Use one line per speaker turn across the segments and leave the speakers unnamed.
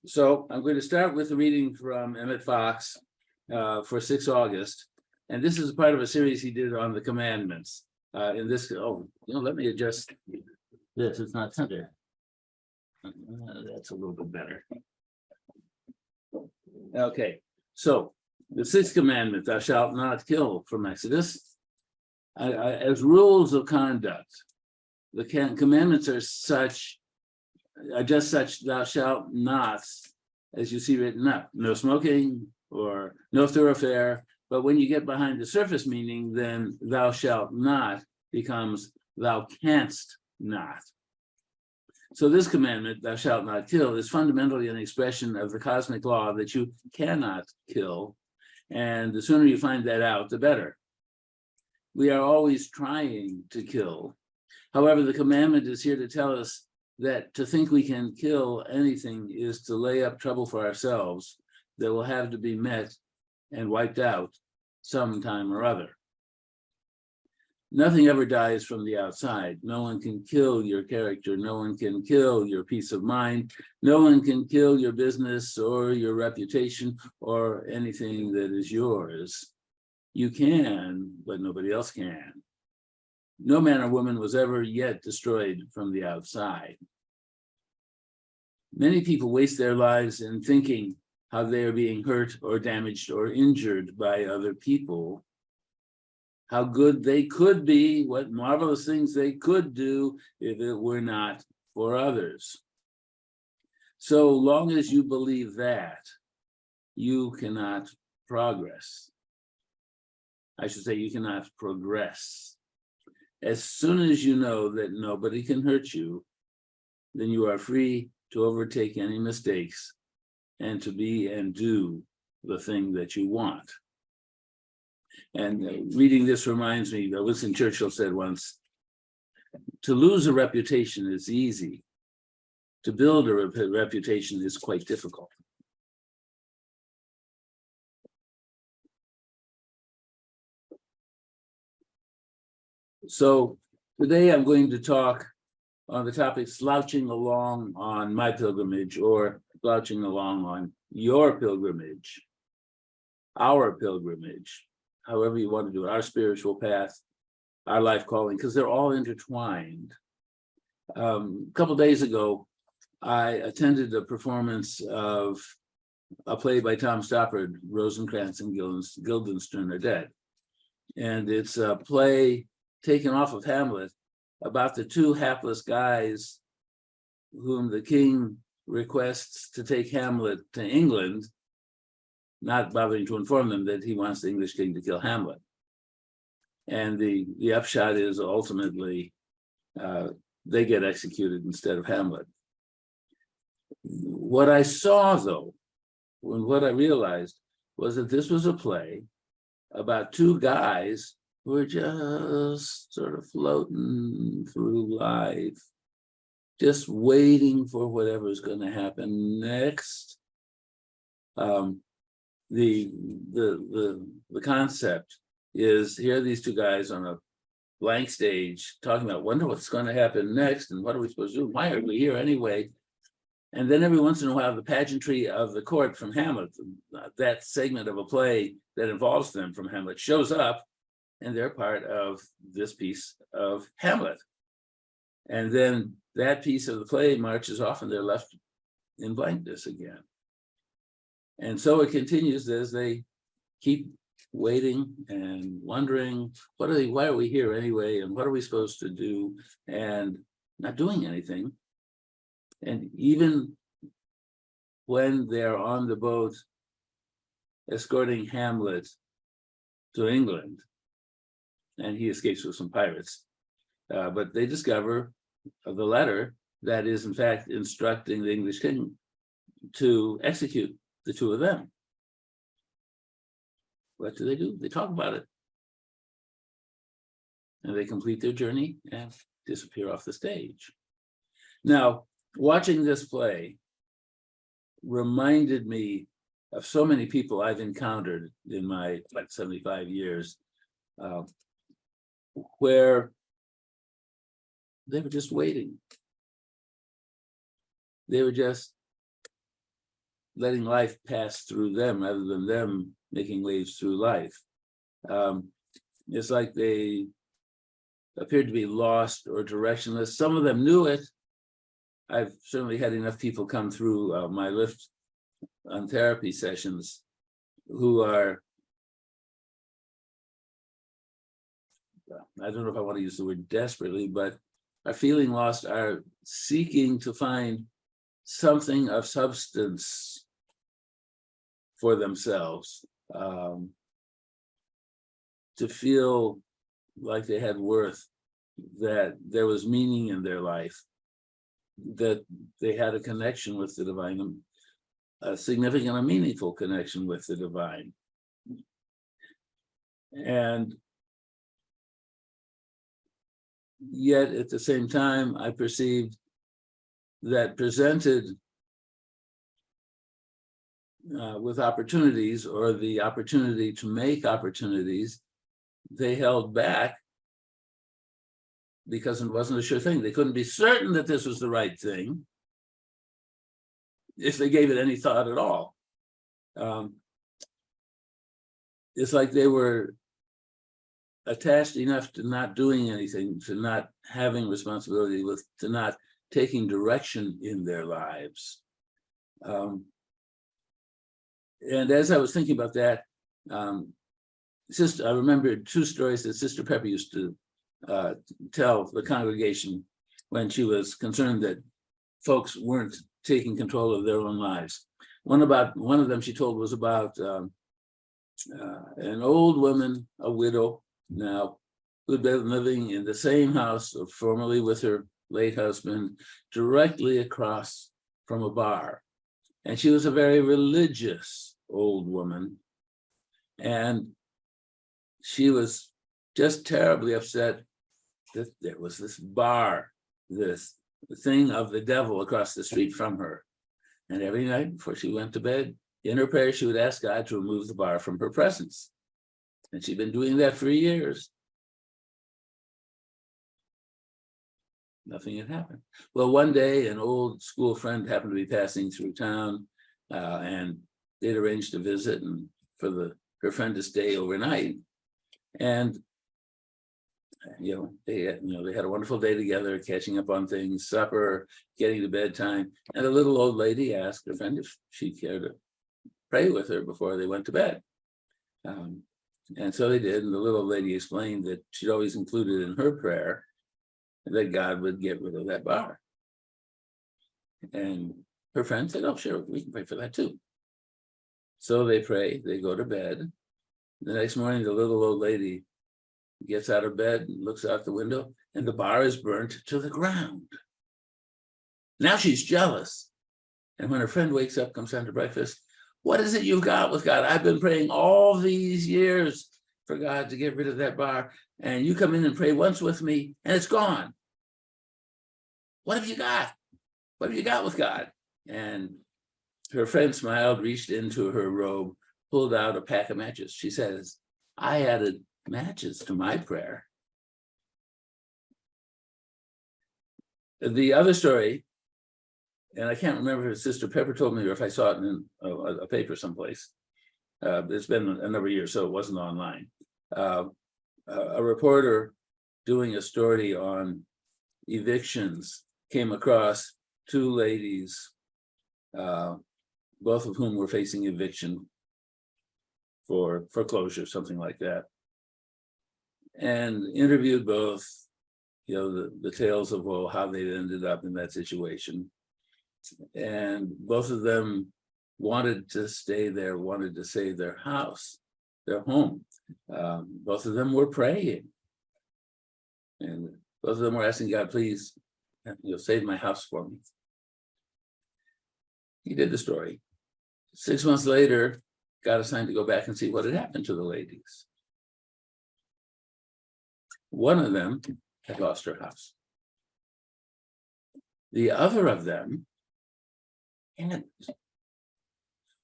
So I'm going to start with a reading from Emmett Fox for 6 August. And this is part of a series he did on the commandments. In this, let me adjust this. It's not centered. That's a little bit better. Okay, so the 6th commandment, thou shalt not kill, from Exodus. As rules of conduct, the commandments are just such, thou shalt not, as you see written up, no smoking or no thoroughfare. But when you get behind the surface meaning, then thou shalt not becomes thou canst not. So this commandment, thou shalt not kill, is fundamentally an expression of the cosmic law that you cannot kill. And the sooner you find that out, the better. We are always trying to kill. However, the commandment is here to tell us that to think we can kill anything is to lay up trouble for ourselves that will have to be met and wiped out sometime or other. Nothing ever dies from the outside. No one can kill your character. No one can kill your peace of mind. No one can kill your business or your reputation or anything that is yours. You can, but nobody else can. No man or woman was ever yet destroyed from the outside. Many people waste their lives in thinking how they are being hurt or damaged or injured by other people, how good they could be, what marvelous things they could do if it were not for others. So long as you believe that, you cannot progress. I should say you cannot progress. As soon as you know that nobody can hurt you, then you are free to overtake any mistakes and to be and do the thing that you want. And reading this reminds me that Winston Churchill said once, to lose a reputation is easy. To build a reputation is quite difficult. So today I'm going to talk on the topic slouching along on my pilgrimage, or slouching along on your pilgrimage, our pilgrimage, however you want to do it, our spiritual path, our life calling, because they're all intertwined. A couple of days ago, I attended a performance of a play by Tom Stoppard, Rosencrantz and Guildenstern Are Dead. And it's a play taken off of Hamlet about the 2 hapless guys whom the king requests to take Hamlet to England, not bothering to inform them that he wants the English king to kill Hamlet. And the upshot is ultimately they get executed instead of Hamlet. What I saw, though, and what I realized was that this was a play about 2 guys who were just sort of floating through life, just waiting for whatever's going to happen next. The concept is, here are these 2 guys on a blank stage talking about, wonder what's going to happen next and what are we supposed to do? Why are we here anyway? And then every once in a while, the pageantry of the court from Hamlet, that segment of a play that involves them from Hamlet, shows up, and they're part of this piece of Hamlet. And then that piece of the play marches off and they're left in blankness again. And so it continues as they keep waiting and wondering, why are we here anyway? And what are we supposed to do? And not doing anything. And even when they're on the boat escorting Hamlet to England, and he escapes with some pirates, but they discover the letter that is in fact instructing the English king to execute the 2 of them. What do? They talk about it. And they complete their journey and disappear off the stage. Now, watching this play reminded me of so many people I've encountered in my 75 years, where they were just waiting. They were just letting life pass through them rather than them making waves through life. It's like they appeared to be lost or directionless. Some of them knew it. I've certainly had enough people come through my lift on therapy sessions who are, I don't know if I want to use the word desperately, but are feeling lost, are seeking to find something of substance for themselves, to feel like they had worth, that there was meaning in their life, that they had a connection with the divine, a significant and meaningful connection with the divine. And yet at the same time, I perceived that presented with opportunities, or the opportunity to make opportunities, they held back because it wasn't a sure thing. They couldn't be certain that this was the right thing if they gave it any thought at all. It's like they were attached enough to not doing anything, to not having responsibility with, to not taking direction in their lives. And as I was thinking about that, I remembered two stories that Sister Pepper used to tell the congregation when she was concerned that folks weren't taking control of their own lives. One of them she told was about an old woman, a widow now, who'd been living in the same house, formerly with her late husband, directly across from a bar. And she was a very religious old woman. And she was just terribly upset that there was this bar, this thing of the devil across the street from her. And every night before she went to bed, in her prayer, she would ask God to remove the bar from her presence. And she'd been doing that for years. Nothing had happened. Well, one day, an old school friend happened to be passing through town, and they'd arranged a visit and for her friend to stay overnight. And they had a wonderful day together, catching up on things, supper, getting to bedtime. And the little old lady asked her friend if she'd care to pray with her before they went to bed. And so they did. And the little lady explained that she'd always included in her prayer that God would get rid of that bar. And her friend said, "Oh, sure, we can pray for that too." So they pray, they go to bed. The next morning, the little old lady gets out of bed and looks out the window, and the bar is burnt to the ground. Now she's jealous. And when her friend wakes up, comes down to breakfast, "What is it you've got with God? I've been praying all these years for God to get rid of that bar, and you come in and pray once with me, and it's gone. What have you got? What have you got with God?" And her friend smiled, reached into her robe, pulled out a pack of matches. She says, "I added matches to my prayer." The other story, and I can't remember if Sister Pepper told me or if I saw it in a paper someplace. It's been a number of years, so it wasn't online. A reporter doing a story on evictions came across two ladies, both of whom were facing eviction for foreclosure, something like that, and interviewed both, the tales of how they ended up in that situation. And both of them wanted to stay there, wanted to save their house, their home. Both of them were praying. And both of them were asking God, "Please, save my house for me." He did the story. 6 months later, got assigned to go back and see what had happened to the ladies. One of them had lost her house. The other of them hadn't.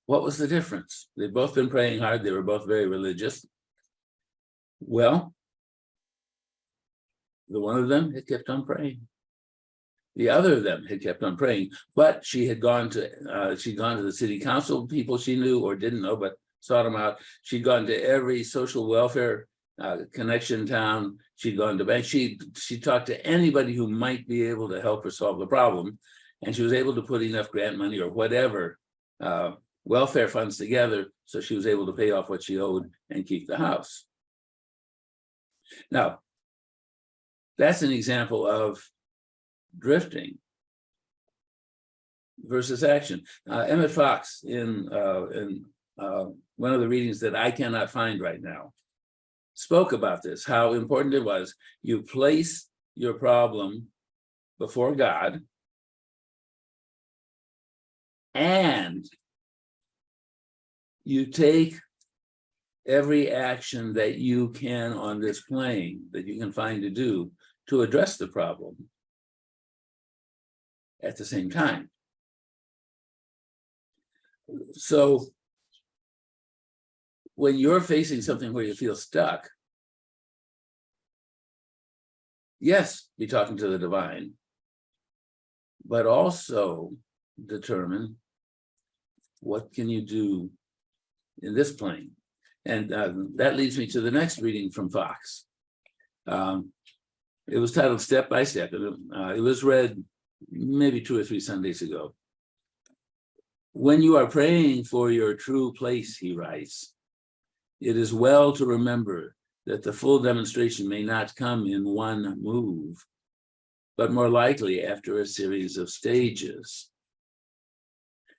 What was the difference? They'd both been praying hard. They were both very religious. Well, the one of them had kept on praying. The other of them had kept on praying, but she'd gone to the city council people she knew or didn't know, but sought them out. She'd gone to every social welfare connection town. She'd gone to bank. She talked to anybody who might be able to help her solve the problem. And she was able to put enough grant money or whatever welfare funds together, so she was able to pay off what she owed and keep the house. Now, that's an example of drifting versus action. Emmett Fox in one of the readings that I cannot find right now spoke about this, how important it was. You place your problem before God, and you take every action that you can on this plane that you can find to do to address the problem at the same time. So when you're facing something where you feel stuck, yes, be talking to the divine, but also determine what can you do in this plane. And that leads me to the next reading from Fox. It was titled Step by Step. It was read maybe 2 or 3 Sundays ago. When you are praying for your true place, he writes, it is well to remember that the full demonstration may not come in one move, but more likely after a series of stages.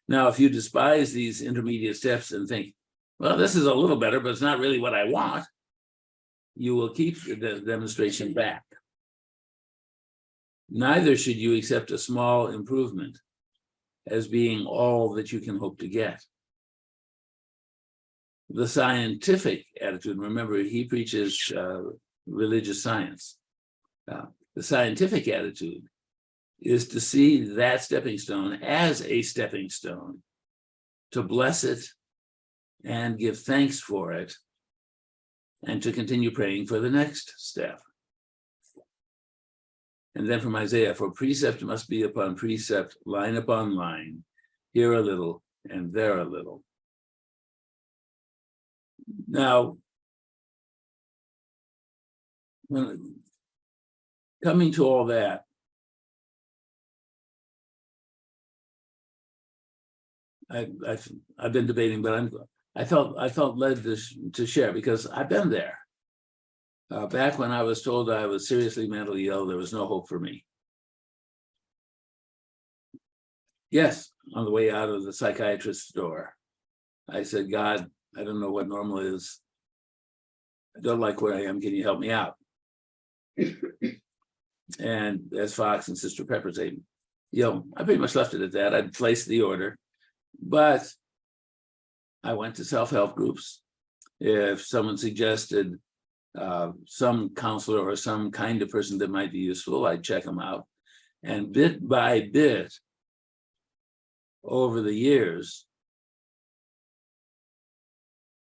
Now, if you despise these intermediate steps and think, well, this is a little better, but it's not really what I want, you will keep the demonstration back. Neither should you accept a small improvement as being all that you can hope to get. The scientific attitude, remember, he preaches religious science. The scientific attitude is to see that stepping stone as a stepping stone, to bless it and give thanks for it, and to continue praying for the next step. And then from Isaiah, for precept must be upon precept, line upon line, here a little and there a little. Now, when coming to all that, I've been debating, but I felt led to share because I've been there. Back when I was told I was seriously mentally ill, there was no hope for me. Yes, on the way out of the psychiatrist's door, I said, God, I don't know what normal is. I don't like where I am. Can you help me out? And as Fox and Sister Pepper say, I pretty much left it at that. I'd placed the order, but I went to self-help groups. If someone suggested some counselor or some kind of person that might be useful, I'd check them out. And bit by bit, over the years,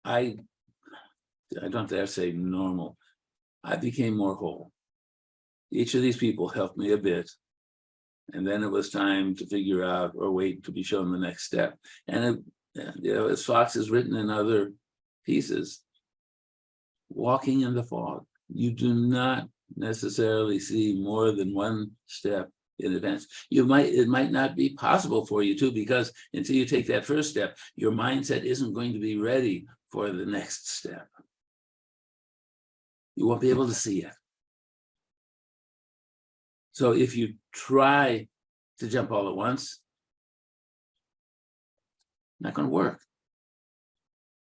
I don't dare say normal, I became more whole. Each of these people helped me a bit. And then it was time to figure out or wait to be shown the next step. And as Fox has written in other pieces, walking in the fog, you do not necessarily see more than one step in advance. It might not be possible for you to, because until you take that first step, your mindset isn't going to be ready for the next step. You won't be able to see it. So if you try to jump all at once, not going to work.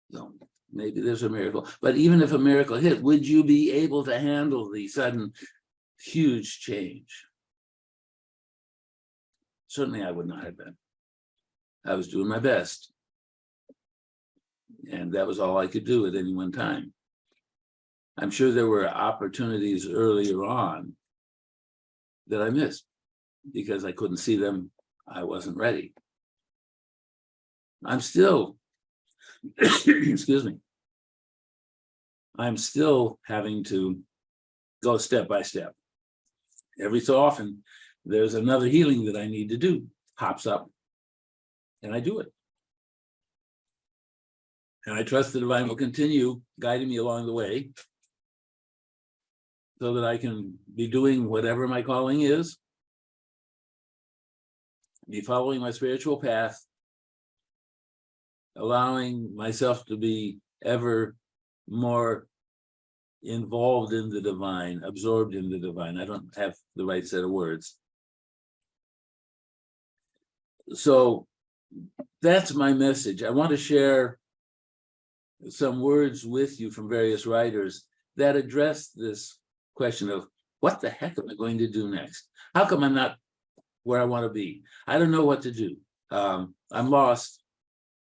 So maybe there's a miracle, but even if a miracle hit, would you be able to handle the sudden huge change? Certainly I would not have been. I was doing my best. And that was all I could do at any one time. I'm sure there were opportunities earlier on that I missed because I couldn't see them. I wasn't ready. I'm still, excuse me, I'm still having to go step by step. Every so often, there's another healing that I need to do, pops up, and I do it. And I trust the divine will continue guiding me along the way so that I can be doing whatever my calling is, be following my spiritual path, allowing myself to be ever more involved in the divine, absorbed in the divine. I don't have the right set of words. So that's my message. I want to share some words with you from various writers that address this question of what the heck am I going to do next? How come I'm not where I want to be? I don't know what to do. I'm lost.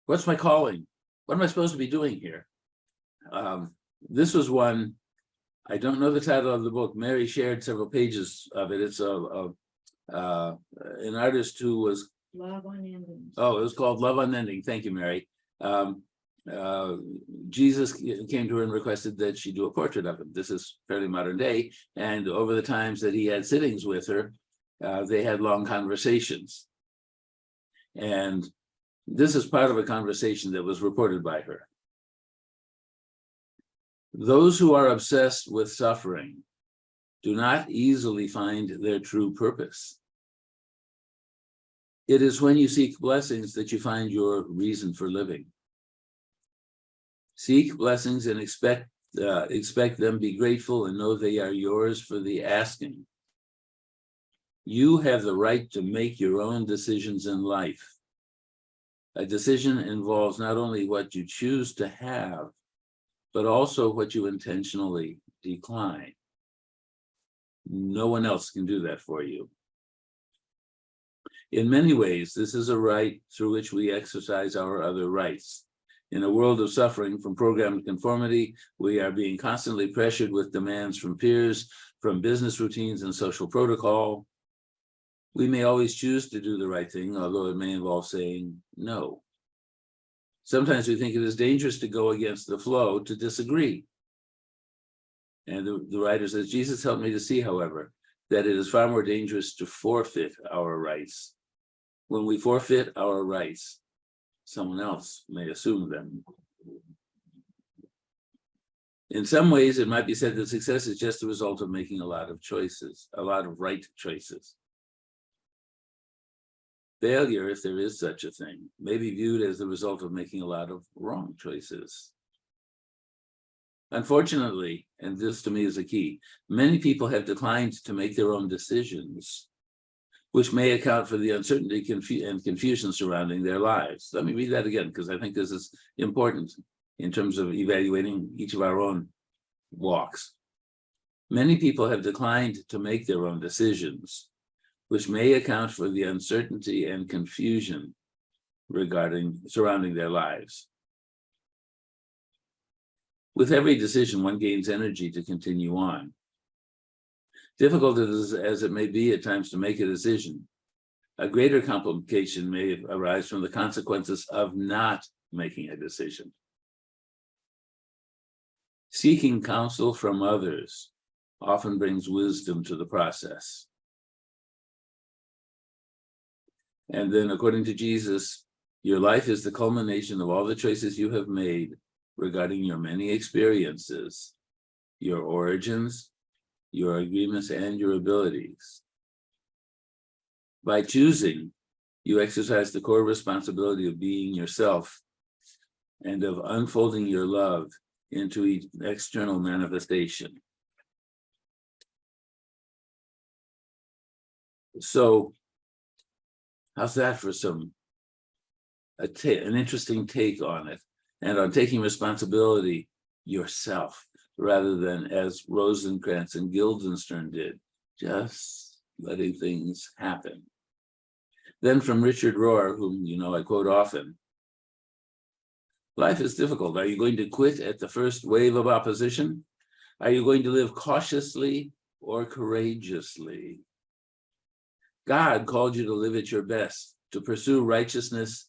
What's my calling? What am I supposed to be doing here? This was one, I don't know the title of the book. Mary shared several pages of it. It's an artist who was
Love Unending.
Oh, it was called Love Unending. Thank you, Mary. Jesus came to her and requested that she do a portrait of him. This is fairly modern day. And over the times that he had sittings with her, they had long conversations. And this is part of a conversation that was reported by her. Those who are obsessed with suffering do not easily find their true purpose. It is when you seek blessings that you find your reason for living. Seek blessings and expect them, be grateful, and know they are yours for the asking. You have the right to make your own decisions in life. A decision involves not only what you choose to have, but also what you intentionally decline. No one else can do that for you. In many ways, this is a right through which we exercise our other rights. In a world of suffering from programmed conformity, we are being constantly pressured with demands from peers, from business routines and social protocol. We may always choose to do the right thing, although it may involve saying no. Sometimes we think it is dangerous to go against the flow, to disagree. And the writer says, Jesus helped me to see, however, that it is far more dangerous to forfeit our rights. When we forfeit our rights, someone else may assume them. In some ways, it might be said that success is just the result of making a lot of choices, a lot of right choices. Failure, if there is such a thing, may be viewed as the result of making a lot of wrong choices. Unfortunately, and this to me is a key, many people have declined to make their own decisions, which may account for the uncertainty and confusion surrounding their lives. Let me read that again, because I think this is important in terms of evaluating each of our own walks. Many people have declined to make their own decisions, which may account for the uncertainty and confusion surrounding their lives. With every decision, one gains energy to continue on. Difficult as it may be at times to make a decision, a greater complication may arise from the consequences of not making a decision. Seeking counsel from others often brings wisdom to the process. And then, according to Jesus, your life is the culmination of all the choices you have made regarding your many experiences, your origins, your agreements, and your abilities. By choosing, you exercise the core responsibility of being yourself and of unfolding your love into each external manifestation. So, how's that for an interesting take on it, and on taking responsibility yourself, rather than as Rosencrantz and Guildenstern did, just letting things happen. Then from Richard Rohr, whom I quote often, life is difficult. Are you going to quit at the first wave of opposition? Are you going to live cautiously or courageously? God called you to live at your best, to pursue righteousness,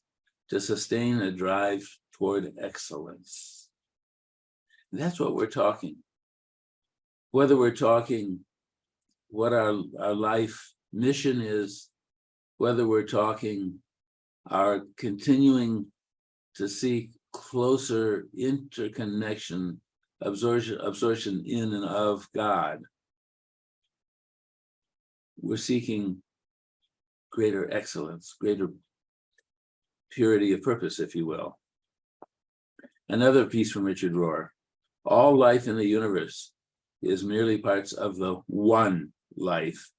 to sustain a drive toward excellence. That's what we're talking. Whether we're talking what our life mission is, whether we're talking our continuing to seek closer interconnection, absorption in and of God. We're seeking greater excellence, greater purity of purpose, if you will. Another piece from Richard Rohr: all life in the universe is merely parts of the one life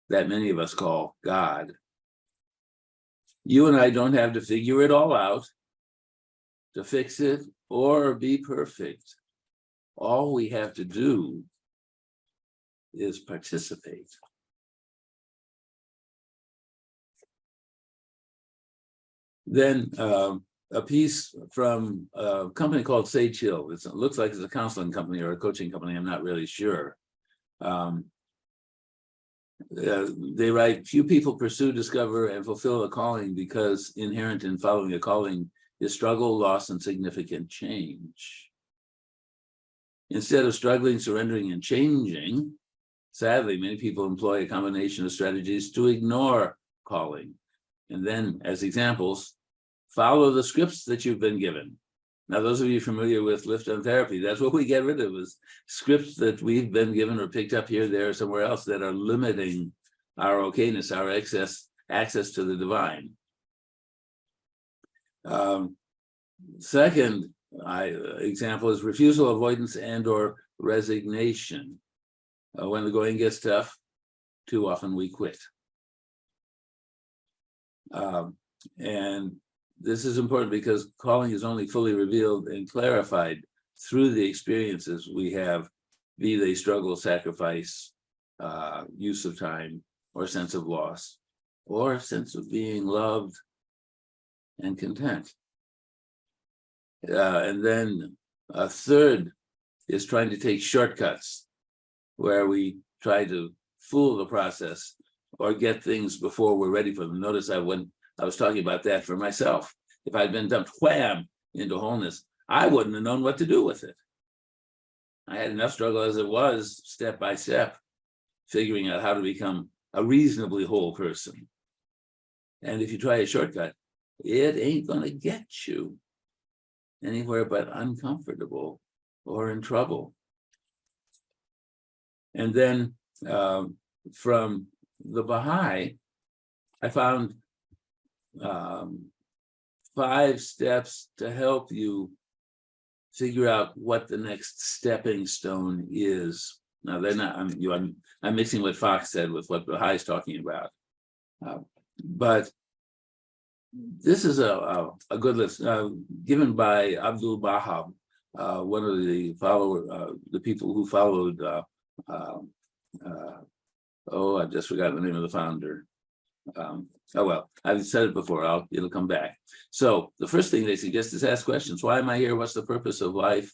that many of us call God. You and I don't have to figure it all out, to fix it, or be perfect. All we have to do is participate. Then a piece from a company called Sage Hill. It looks like it's a counseling company or a coaching company. I'm not really sure. They write, few people pursue, discover, and fulfill a calling because inherent in following a calling is struggle, loss, and significant change. Instead of struggling, surrendering, and changing, sadly, many people employ a combination of strategies to ignore calling. And then, as examples, follow the scripts that you've been given. Now, those of you familiar with Lift-On therapy, that's what we get rid of, is scripts that we've been given or picked up here, there, or somewhere else that are limiting our okayness, our access to the divine. Second example is refusal, avoidance, and or resignation. When the going gets tough, too often we quit. And this is important because calling is only fully revealed and clarified through the experiences we have, be they struggle, sacrifice, use of time, or sense of loss, or sense of being loved and content. And then a third is trying to take shortcuts, where we try to fool the process or get things before we're ready for them. Notice I was talking about that for myself. If I'd been dumped wham into wholeness, I wouldn't have known what to do with it. I had enough struggle as it was, step by step, figuring out how to become a reasonably whole person. And if you try a shortcut, it ain't going to get you anywhere but uncomfortable or in trouble. And then from the Baha'i, I found 5 steps to help you figure out what the next stepping stone is. Now, they're not, I'm mixing what Fox said with what Baha'i is talking about. But this is a good list given by Abdul Bahab, one of the people who followed, I've just forgotten the name of the founder. Oh, well, I've said it before, it'll come back. So the first thing they suggest is ask questions. Why am I here? What's the purpose of life?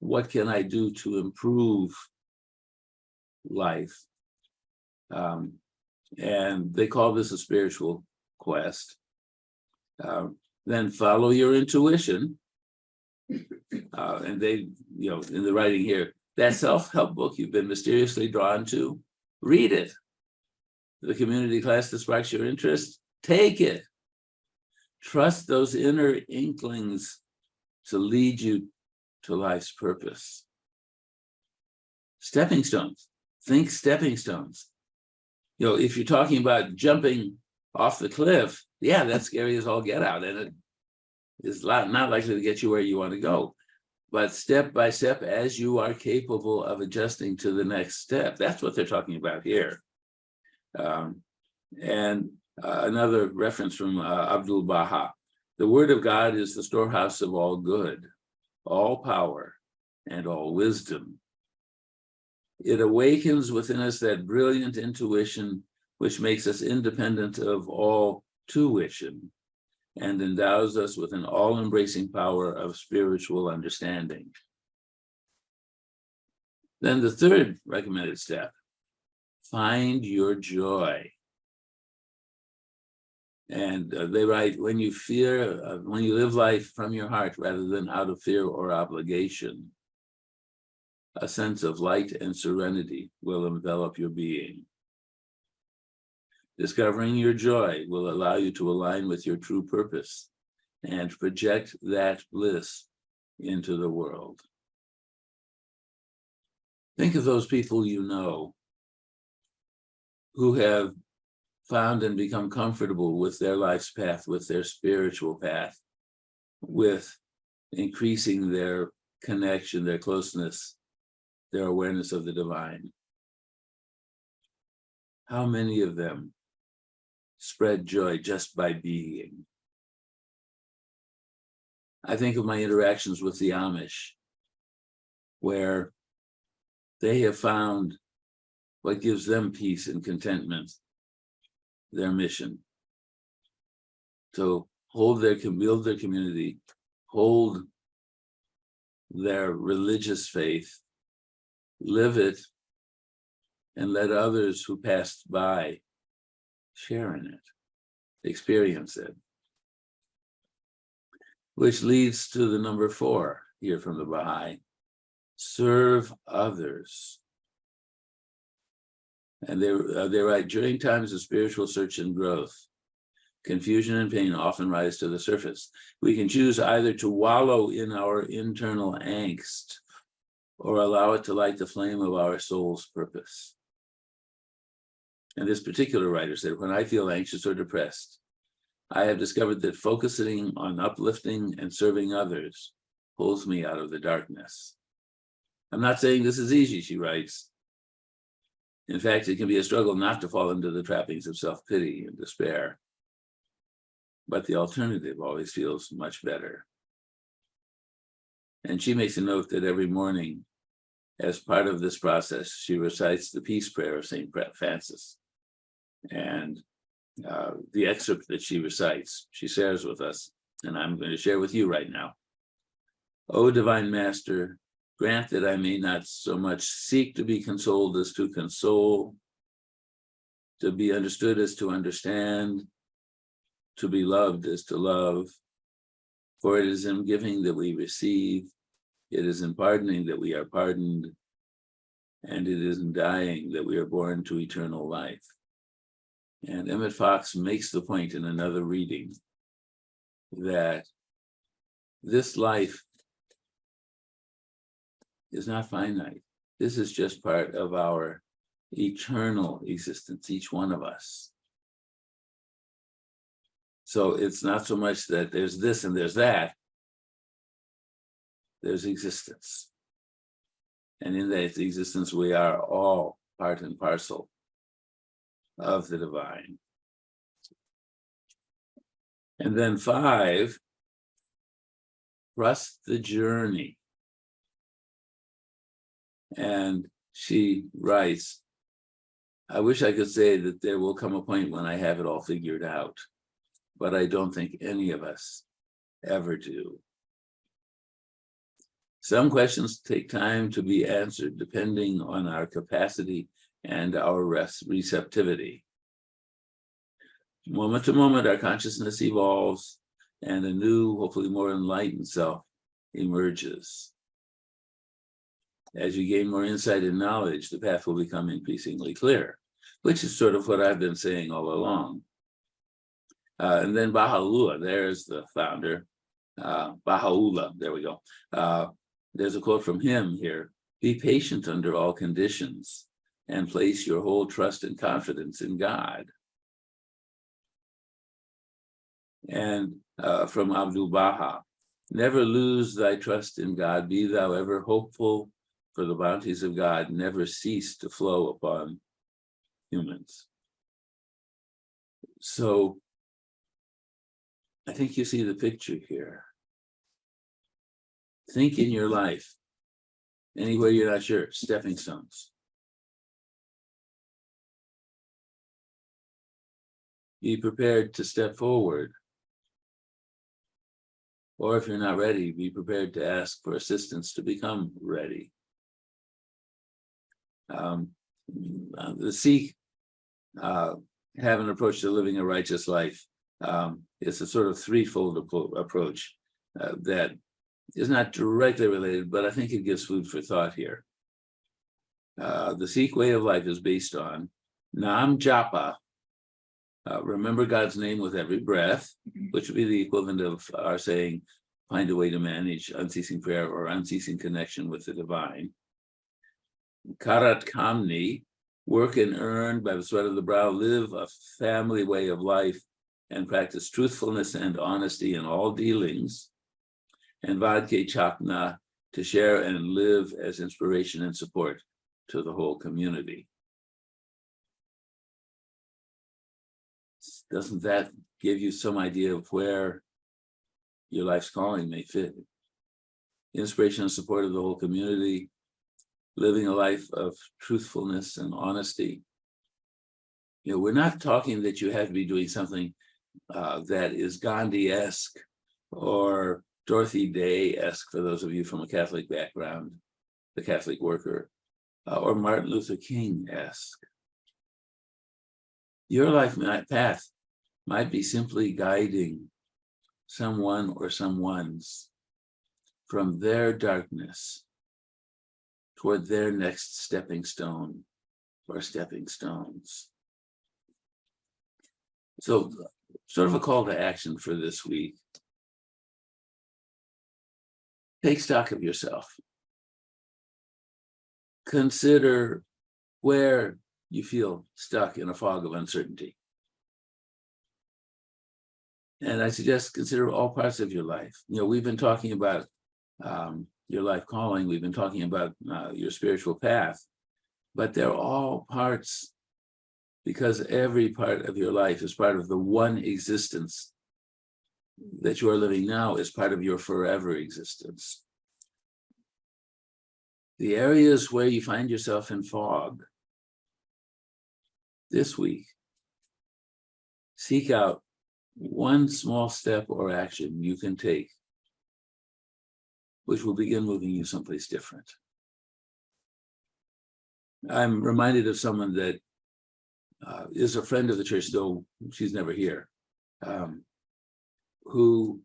What can I do to improve life? And they call this a spiritual quest. Then follow your intuition. And they, in the writing here, that self-help book you've been mysteriously drawn to, read it. The community class that sparks your interest, take it. Trust those inner inklings to lead you to life's purpose. Stepping stones. Think stepping stones. If you're talking about jumping off the cliff, yeah, that's scary as all get out, and it is not likely to get you where you want to go. But step by step, as you are capable of adjusting to the next step, that's what they're talking about here. And another reference from Abdul Baha: the word of God is the storehouse of all good, all power, and all wisdom. It awakens within us that brilliant intuition which makes us independent of all tuition and endows us with an all-embracing power of spiritual understanding. Then the third recommended step: find your joy. And they write, when you live life from your heart rather than out of fear or obligation, a sense of light and serenity will envelop your being. Discovering your joy will allow you to align with your true purpose and project that bliss into the world. Think of those people you know who have found and become comfortable with their life's path, with their spiritual path, with increasing their connection, their closeness, their awareness of the divine. How many of them spread joy just by being? I think of my interactions with the Amish, where they have found what gives them peace and contentment, their mission, to build their community, hold their religious faith, live it, and let others who passed by share in it, experience it. Which leads to the number 4 here from the Baha'i: serve others. And they write, during times of spiritual search and growth, confusion and pain often rise to the surface. We can choose either to wallow in our internal angst or allow it to light the flame of our soul's purpose. And this particular writer said, when I feel anxious or depressed, I have discovered that focusing on uplifting and serving others pulls me out of the darkness. I'm not saying this is easy, she writes. In fact, it can be a struggle not to fall into the trappings of self-pity and despair. But the alternative always feels much better. And she makes a note that every morning, as part of this process, she recites the peace prayer of St. Francis. And the excerpt that she recites, she shares with us, and I'm going to share with you right now. O Divine Master, grant that I may not so much seek to be consoled as to console, to be understood as to understand, to be loved as to love. For it is in giving that we receive, it is in pardoning that we are pardoned, and it is in dying that we are born to eternal life. And Emmett Fox makes the point in another reading that this life is not finite. This is just part of our eternal existence, each one of us. So it's not so much that there's this and there's that. There's existence. And in that existence, we are all part and parcel of the divine. And then 5, trust the journey. And she writes, I wish I could say that there will come a point when I have it all figured out, but I don't think any of us ever do. Some questions take time to be answered depending on our capacity and our receptivity. Moment to moment, our consciousness evolves and a new, hopefully more enlightened self emerges. As you gain more insight and knowledge, the path will become increasingly clear, which is sort of what I've been saying all along. And then Baha'u'llah, there's the founder, Baha'u'llah, there we go. There's a quote from him here: be patient under all conditions and place your whole trust and confidence in God. And from Abdul Baha, never lose thy trust in God, be thou ever hopeful, for the bounties of God never cease to flow upon humans. So I think you see the picture here. Think in your life, anywhere you're not sure, stepping stones. Be prepared to step forward. Or if you're not ready, be prepared to ask for assistance to become ready. The Sikh have an approach to living a righteous life. It's a sort of threefold approach that is not directly related, but I think it gives food for thought here. The Sikh way of life is based on Nam Japa, remember God's name with every breath, which would be the equivalent of our saying, find a way to manage unceasing prayer or unceasing connection with the divine. Karat Kamni, work and earn by the sweat of the brow, live a family way of life and practice truthfulness and honesty in all dealings. And Vadke Chakna, to share and live as inspiration and support to the whole community. Doesn't that give you some idea of where your life's calling may fit? Inspiration and support of the whole community, living a life of truthfulness and honesty. We're not talking that you have to be doing something that is Gandhi-esque or Dorothy Day-esque, for those of you from a Catholic background, the Catholic worker, or Martin Luther King-esque. Your life path might be simply guiding someone or someone's from their darkness toward their next stepping stone or stepping stones. So, sort of a call to action for this week. Take stock of yourself. Consider where you feel stuck in a fog of uncertainty. And I suggest consider all parts of your life. We've been talking about your life calling. We've been talking about your spiritual path, but they're all parts, because every part of your life is part of the one existence that you are living now, is part of your forever existence. The areas where you find yourself in fog this week, seek out one small step or action you can take, which will begin moving you someplace different. I'm reminded of someone that is a friend of the church, though she's never here, who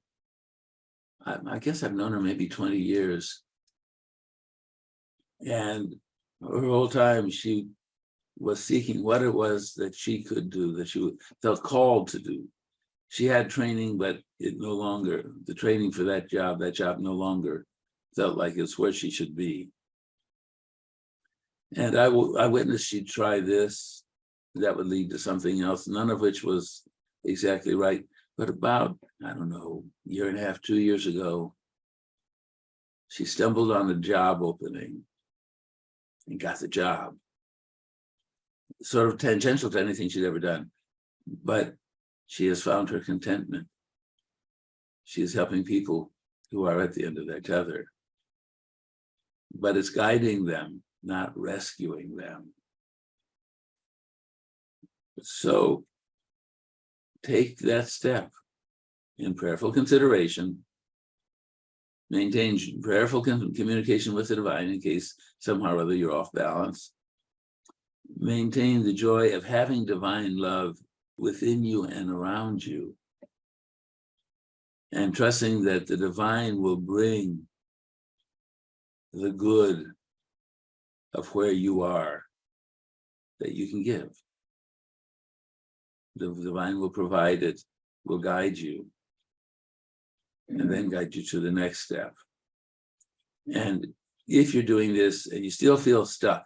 I guess I've known her maybe 20 years. And her whole time she was seeking what it was that she could do, that she felt called to do. She had training, but it no longer, the training for that job no longer felt like it's where she should be. And I witnessed she'd try this, that would lead to something else, none of which was exactly right. But about, I don't know, a year and a half, 2 years ago, she stumbled on a job opening and got the job. Sort of tangential to anything she'd ever done, but she has found her contentment. She is helping people who are at the end of their tether, but it's guiding them, not rescuing them. So take that step in prayerful consideration, maintain prayerful communication with the divine in case somehow or other you're off balance. Maintain the joy of having divine love within you and around you, and trusting that the divine will bring the good of where you are that you can give. The divine will provide it, will guide you, and then guide you to the next step. And if you're doing this and you still feel stuck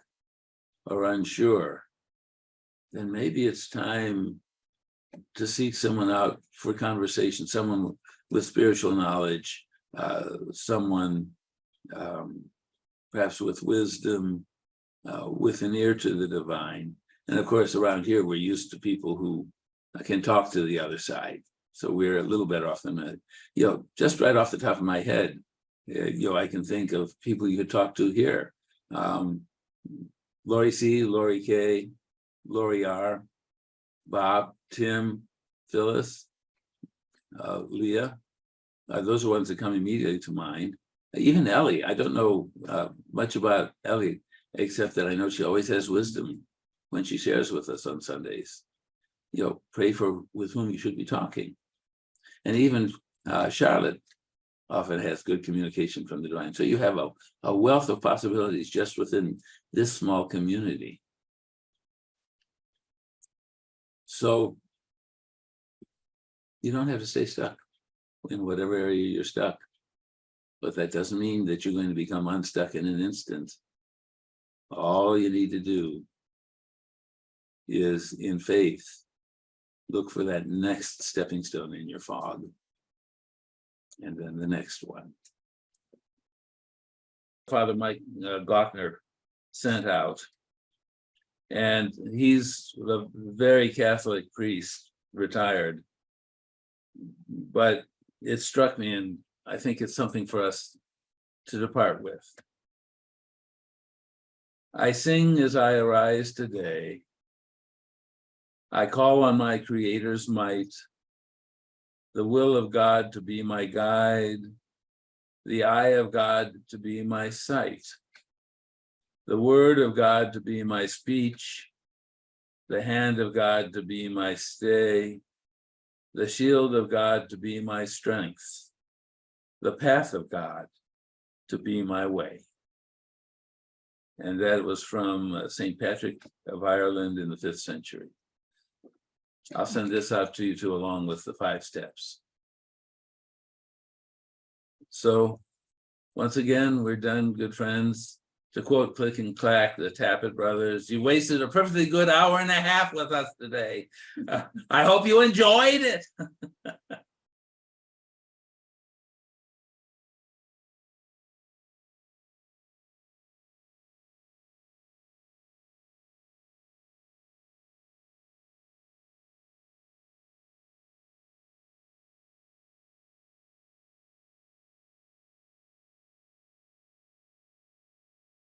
or unsure, then maybe it's time to seek someone out for conversation, someone with spiritual knowledge, someone perhaps with wisdom, with an ear to the divine. And of course, around here, we're used to people who can talk to the other side. So we're a little better off than that. Just right off the top of my head, I can think of people you could talk to here. Lori C, Lori K, Lori R, Bob, Tim, Phyllis, Leah. Those are ones that come immediately to mind. Even Ellie, I don't know much about Ellie, except that I know she always has wisdom when she shares with us on Sundays. Pray for with whom you should be talking. And even Charlotte, often has good communication from the divine. So you have a wealth of possibilities just within this small community. So you don't have to stay stuck in whatever area you're stuck. But that doesn't mean that you're going to become unstuck in an instant. All you need to do is, in faith, look for that next stepping stone in your fog. And then the next one. Father Mike Gochner sent out. And he's a very Catholic priest, retired. But it struck me, and I think it's something for us to depart with. I sing as I arise today. I call on my Creator's might, the will of God to be my guide, the eye of God to be my sight, the word of God to be my speech, the hand of God to be my stay, the shield of God to be my strength, the path of God to be my way. And that was from St. Patrick of Ireland in the 5th century. I'll send this out to you too, along with the 5 steps. So once again, we're done, good friends. To quote Click and Clack, the Tappet brothers, you wasted a perfectly good hour and a half with us today. I hope you enjoyed it.